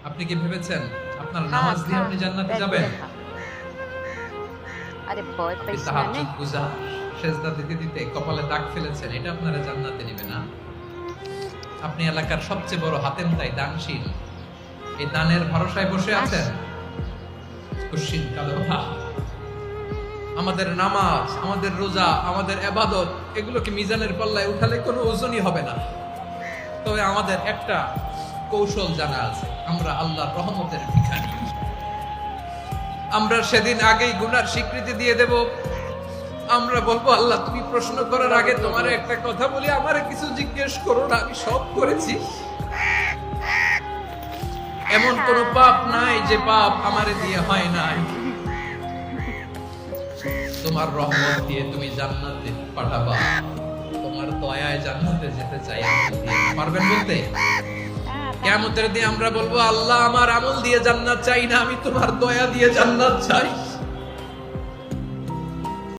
আপনি কি ভেবেছেন আপনার খা নামাজ দিয়ে খা আপনি জান্নাতে পেট যাবেন? ভরে খা। আরে ভয় আপনি পাইস না নে। তাহাজ্জুদ গুজার, সেজদা দিতে দিতে কপালে দাগ ফেলেছেন, এটা আপনারা জান্নাতে নিবে না। আপনি এলাকার সবচেয়ে বড় হাতেম তাই দানশীল, এই দানের ভরসায় বসে আস আছেন। কুশ্চিন কালো ভাব। আমাদের নামাজ, আমাদের রোজা, আমাদের এবাদত, এগুলোকে মিজানের পাল্লায় উঠালে কোনো ওজনই হবে না। তবে আমাদের একটা কৌশল জানা আছে, আমরা আল্লাহর রহমতের ভিখারি। আমরা সেদিন আগেই গুনার স্বীকৃতি দিয়ে দেব। আমরা বলবো, আল্লাহ তুমি প্রশ্ন করার আগে তোমার একটা কথা বলি, আমারে কিছু জিজ্ঞেস করো না, আমি সব করেছি। এমন কোন পাপ নাই যে পাপ আমারে দিয়ে হয় নাই। তোমার রহমত দিয়ে তুমি জান্নাতে পাঠাবা, তোমার দয়ায় জান্নাতে যেতে চাই। আমল দিয়ে পারবেন বলতে? কিয়ামতের দিন আমরা বলবো, আল্লাহ আমার আমল দিয়ে জান্নাত চাই না, আমি তোমার দয়া দিয়ে জান্নাত চাই।